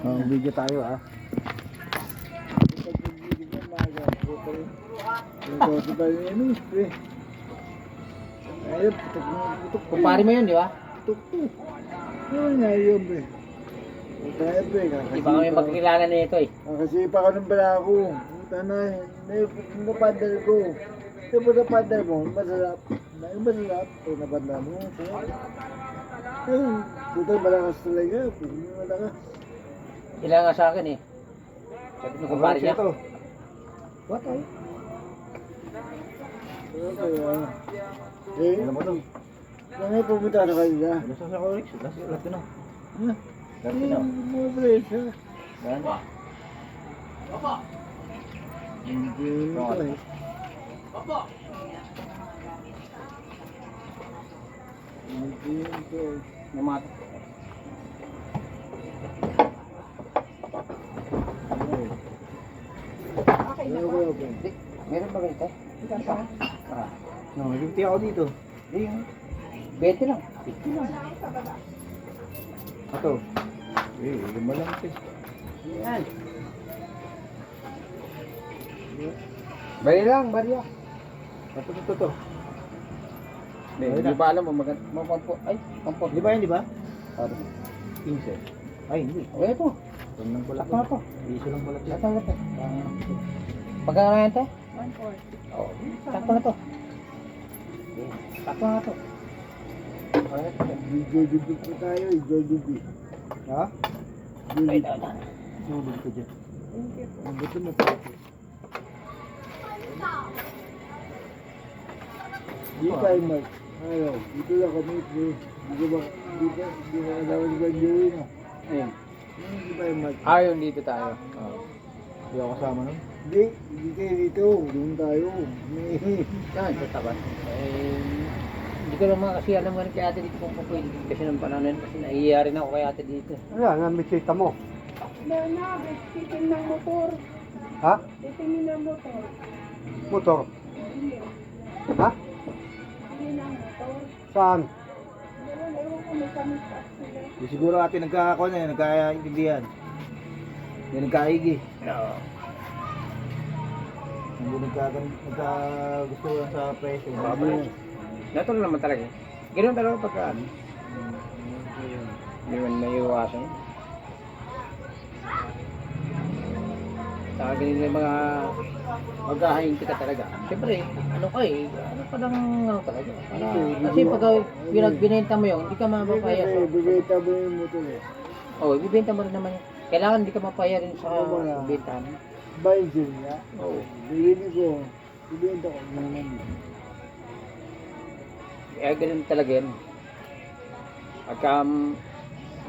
Video tayo Kumpare mo yun, di ba? Di ba kami magkilala na ito eh. Kasi pa ka ng bala ako. Tanay, napadal ko. Yung napadal mo, masarap. Masarap. Yung napadal mo, masarap. Puto, malakas talaga. Malakas. Sila nga sa akin eh. Sabi ng kumpare niya. What ay? Ano mo ito? Kami pumunta na kayo na. Gusto sa Corex, lahat na. Lahat na. Bumabalik ha. Yan. Hindi ito eh. Hindi ito eh. Namat. Ano ba yun? Meron ba ganito? No, hindi ako dito. Hindi. 20 lang. 50 lang. Ato. Lima lang ito. Yan. Bari lang, bari lang. Ito. Hindi ba alam mo magpampo. Ay, pampo. Di ba yan, di ba? Ano? 15. Ay, hindi. Okay po. Ito lang pala. Ako na po. Iso lang pala. Sakto na to. Pagkano na yan te? 140. Oo. Sakto na to. Sakto na to. Jojobi po tayo eh. Jojobi. Ha? Ay, dada. Sulog ko dyan. Ang buto mo tayo. Di tayo mag. Ayaw. Dito lang kami. Dito ba? Dito ba kasama si Banjoy na? Ayun. Hindi tayo mag. Ayun, dito tayo. Hindi ako kasama nun. Hindi kayo dito. Doon tayo. Yan, sa tapat. Hindi ko naman kasi alam nga kay ate dito kung pwede. Kasi ng panahon kasi naiiya rin ako kay ate dito. Ano yan? Ang bisita mo? Titin ng motor. Ha? Titin ng motor. Motor? Ha? Titin ng motor. Saan? Ewan ko may kami pa sila. Siguro ate nagkakakuha na, nagkakaintindihan. Hindi nagkaigi. Oo. Hindi nagkagustuhan sa presyo. Natural naman talaga. Ganoon talaga pagka ano. Hindi man maiiwasan. Saka ganyan yung mga maghahainti ka talaga. Siyempre, ano ka eh, ano pa lang ano talaga. Kasi pag pinagbinenta mo yun, hindi ka mapapaya sa... Bigay tabo yung motor eh. Oo, ibibenta mo rin naman yun. Kailangan hindi ka mapaya rin sa bentahan. Bayan siya niya. Oo. Bibili ko. Bibenta ko naman. Eh, ganun talaga yan. Pagka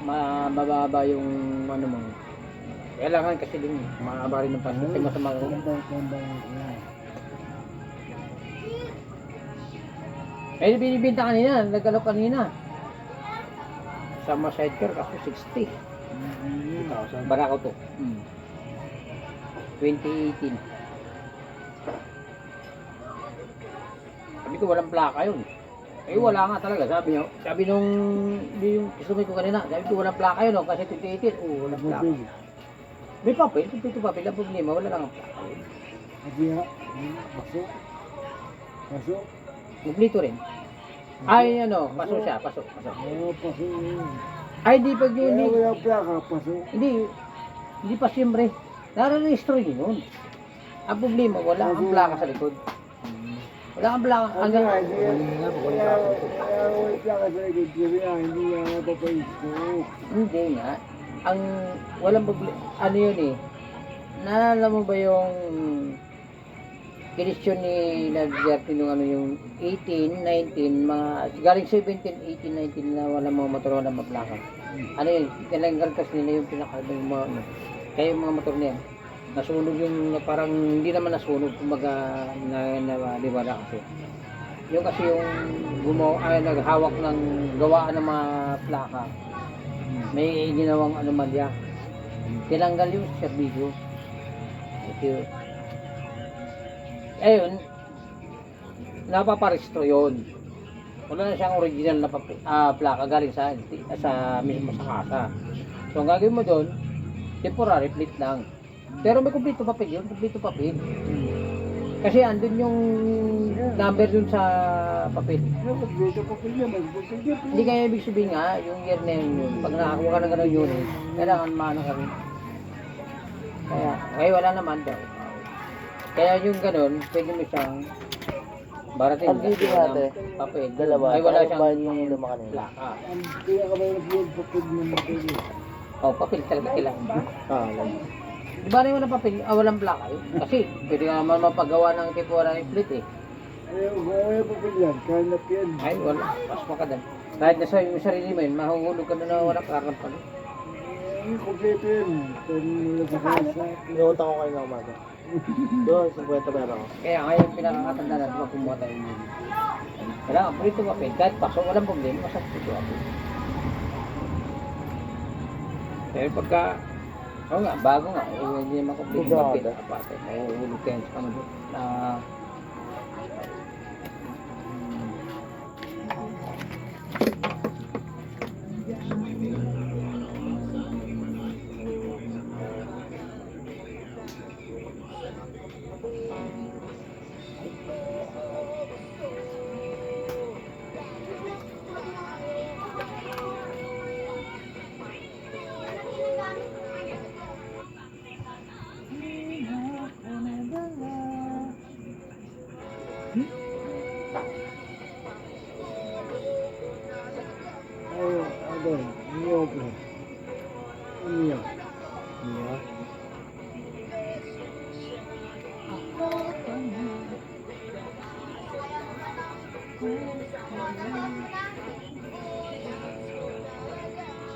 mababa yung ano mo, kailangan kasi din maaba rin ng paso. Kasi masama ko. Eh, binibenta kanina, nagkalap kanina. Sama sidecar kasi 60. Barako to. 2018. Sabi ko walang plaka yun. Eh wala nga talaga, sabi niyo. Sabi nung yung customer ko kanina, sabi ko walang plaka yun, kasi 2018. Oo, walang plaka. May papel, kumpleto papel, ang problema, wala lang ang plaka yun. Kasi nga, paso. Paso. Kumpleto rin. Ay, ano, paso siya, paso. Oo, paso yun. Ay, di pag yun, Kaya wala plaka, paso. hindi pa siyempre. Nare-registro yun yun. Ang problema, wala kang plaka sa likod. Wala kang plaka. Ano nga, hindi yan. Kaya wala plaka sa likod. Kasi nga, hindi nga napapaisip. Hindi nga. Ang walang ano yun eh. Naalala mo ba yung eleksyon ni Nagdiarte nung ano yung 18, 19, mga galing 17, 18, 19 na wala mga motor, wala mga plaka. Ano yun, kailangan kalkas nila yung pinakabang mga ano. Kaya yung mga motor na yan, nasunog yung parang hindi naman nasunog, kumbaga naliwala kasi. Yung kasi yung naghawak ng gawaan ng mga plaka, may ginawang anomalya. Tinanggal yung serbisyo. Ayun, napaparehistro yun. Wala na siyang original na plaka galing sa mismo sa kasa. So ang gagawin mo doon, Temporary plate lang. Pero may kumpleto papel yun, kumpleto papel. Kasi andun yung number dun sa papel. Dapat dito pa pala, magbukod niya. Hindi kaya ibig sabihin nga, yung year na yun, pag nakakuha ka ng ganun unit, kailangan maano ka rin. Kaya, ngayon wala naman daw. Kaya yung ganun, pwede mo siyang barating. Ang video natin, papel. dalawa. Ay wala Parang siyang bayan yung luma kanina. plaka. Ang pinakamayroon yung papel ng papel. Oh, papel talaga kailangan. Ah, alam. Di ba rin walang papel, walang plaka yun? Kasi pwede ka naman mapagawa ng temporary plate eh. Kaya kung may papel yan, kanap yan. Ay, wala. Pas makadan. Kahit nasa yung sarili mo yun, mahuhulog ka na walang karang pa. Yung kompleto yun. Mula sa kasa. Pinuunta ko kayo na umaga. Doon, 50 meron ako. Kaya ngayon pinakakatanda natin pag kumuha tayo ng unit. Kailangan prito papel. Kahit paso, walang problema. Masakit prito papel. Pero pagka, oo nga, bago nga, hindi naman complete Buga papel. ka. Aparte, mahuhulog ka yun sa ano na Ay, ano, niyo po. Niyo. Niya.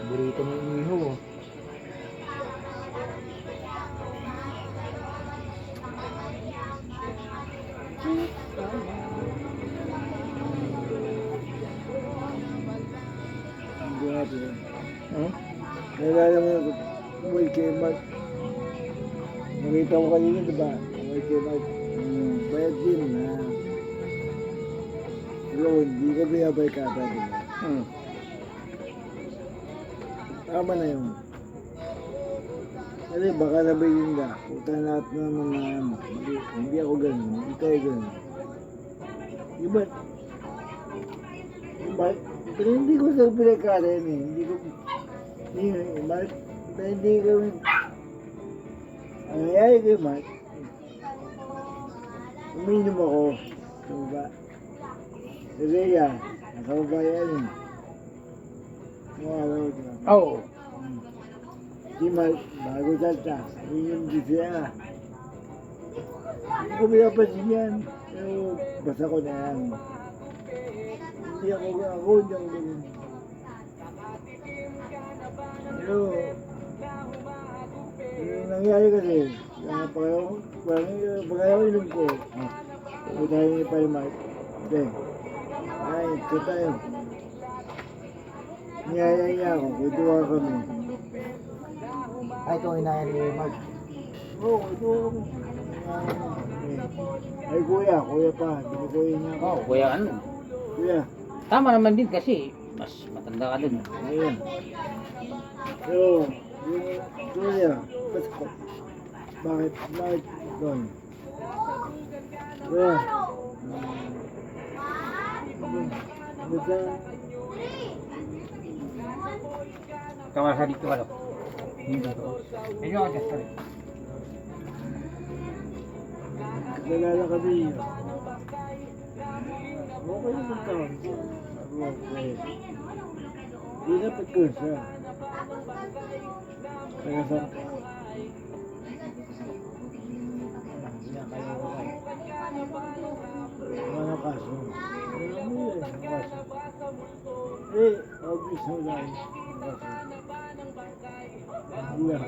Burrito ng iniho. Hindi natin. hmm? Nalala mo yung Kumoy kay Mark. Nakita ko kanina, diba? Kumoy kay Mark. Bayad din na. Loan, hindi ko binabay kata, diba? Hmm. Tama na yun. Kasi baka sabihin ka, puta lahat na mga ano. Hindi ako ganun, hindi tayo ganun. Iba, pero hindi ko sa pinagkarin eh. Hindi ko, Mark, hindi kami, ang nangyari kay Mark, uminom ako, diba? Kasi yan, nakababayan yun. Mawala ko diba? Oo. Si Mark, bago salta, uminom din siya. Hindi ko pinapansin yan, pero basta ko na yan. Hindi ako hindi ako ganun. Pero, yung nangyari kasi, pagkayaw inom ko, ay tayo ni Palmark. Okay. Ay, ito tayo. Niyaya niya ako, kutuwa kami. Ay, ito ang inayan ni Mark. Oo, kutuwa kami. Ay, kuya pa, binukuya niya ako. Oh, kuya ano? Kuya, Tama naman din kasi mas matanda ka dun. ayun. Pero, yung kuya, bakit doon? Kuya, basta, Kamar sa dito ano? Dito. Medyo ako just sorry. kilala kami yun. Okay naman taon. Okay. Hindi dapat ko siya. Kaya sa... Ano kaso? Ano mo yun? Kaso. Eh, obvious mo lang. Kaso. Kuya.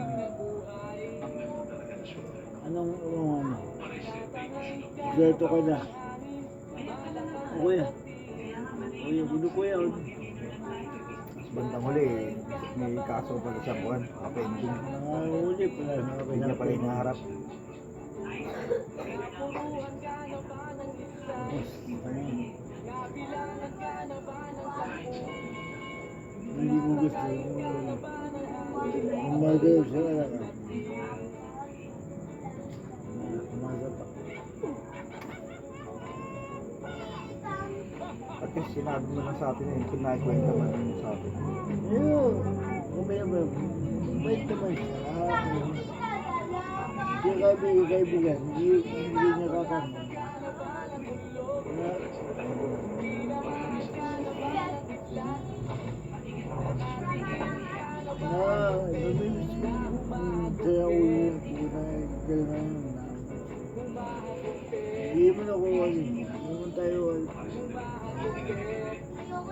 Anong ano? Dito ka na. Kuya. Kuya, gulo kuya. Bandang huli, may kaso pala sa buwan. Pending. Nakahuli pala. Hindi niya pala inaharap. Hindi mo gusto. Umaga sa alaga. Umaga pa. At kasi sinabi mo na sa atin eh, kinakwenta mo na sa atin. Ayun, kumaya ba, bait naman siya. Hindi kami kaibigan, hindi nakakama. Namimis ko kaya ulit ko na gano'n na. Hindi mo na kuha rin. Naman tayo.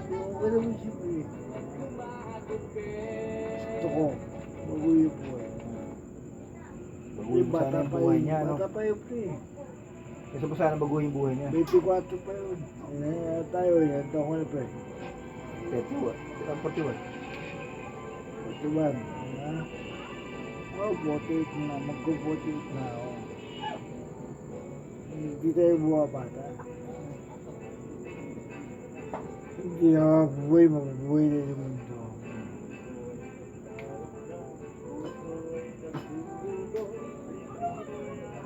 Yung gano'n mo siya eh. Gusto ko, maguyo po eh. Baguhin mo sana yung buhay niya, no? Bata pa yun eh. Kasi pa sana baguhin yung buhay niya. 24 pa yun. Tayo yan, taon ko na pa eh. 41. 41. Ha? Oh, 48 na. Magko-48 na ako. Hindi tayo bumabata. Hindi na mabubuhay na yung mundo.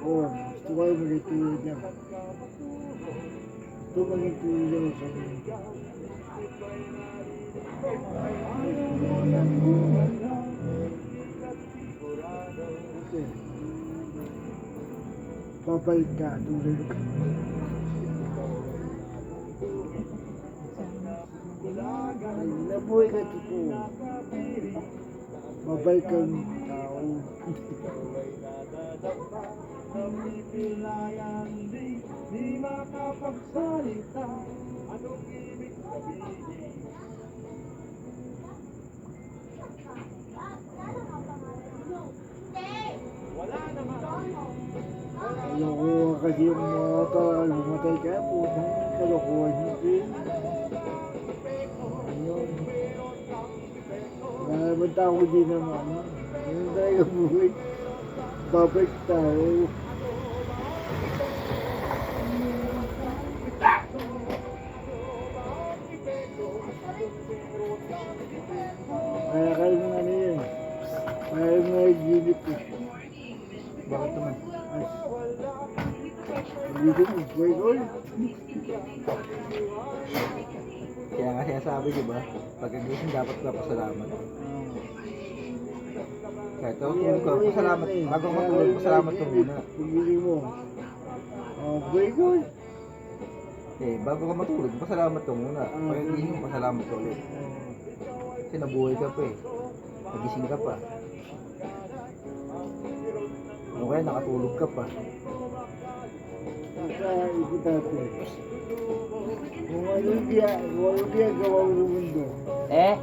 Oo, gusto ko yung maging tulad niya. Gusto maging tulad niya sa mundo. Okay. Babalik ka, tulad ka. Nabuhay ka totoo. Babalik kang tao. Kalokohan kasi yung mga tarakal bumatay ka po. Kalokohan nyo din. Ayun. Naman tao din naman. Ganun tayo buhay. Babalik tao. Kaya kayo ng ano yun. Kaya yung mga ginip eh. Bakit naman? Dito mo, boy boy. Kaya nga sinasabi, di ba? Pagkagising dapat ka pasalamat. Kahit ako tulog ka, pasalamat. Bago ka matulog, pasalamat ka muna. Pagili mo. Oh, boy boy. Eh, bago ka matulog, pasalamat ka muna. Pagkagising, pasalamat ka ulit. Kasi nabuhay ka pa eh. Nagising ka pa. Ano kaya, nakatulog ka pa. Basta ikot natin. Kung anong biya gawa mo ng mundo. Eh?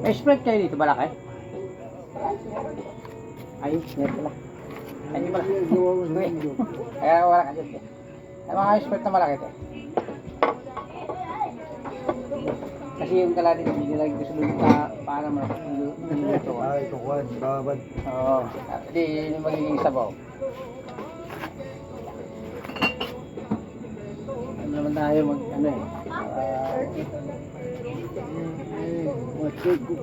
May spread kayo dito, malaki? Ayun, meron pala. Ay, di pala. Biya gawa mo ng mundo. Kaya wala ka dito. Ay, mga spread na malaki ito. Kasi yung kala dito, hindi lagi gusto lupa para maluluto. Ay, kukuhan, babad. Oo. Hindi, yun yung magiging sabaw. Ano naman tayo mag, ano eh. Masig ko.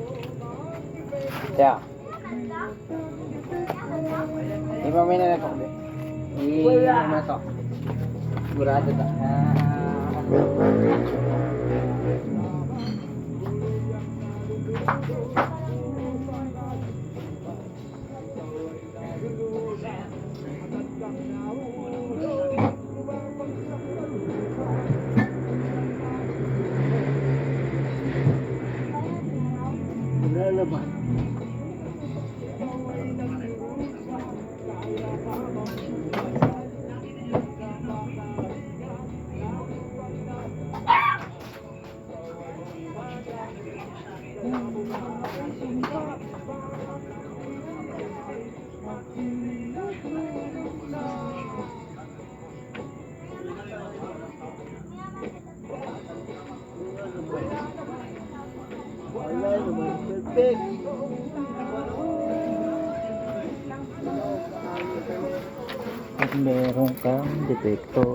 Kaya. Di ba may nanakok din? Ano na to? Sigurado na. Lalaban. Wala naman, perfect. At meron kang depekto.